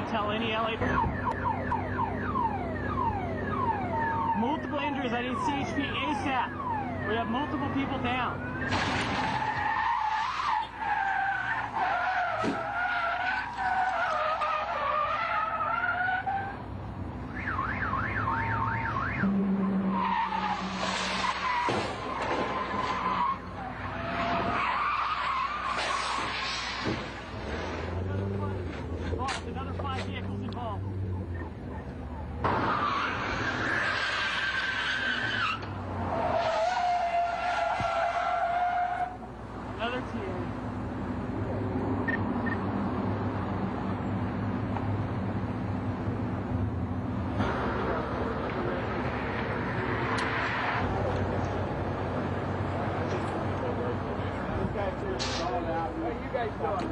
tell any LA. Multiple injuries. I need CHP ASAP. We have multiple people down. Another 5 vehicles involved. Another TA. You guys doing?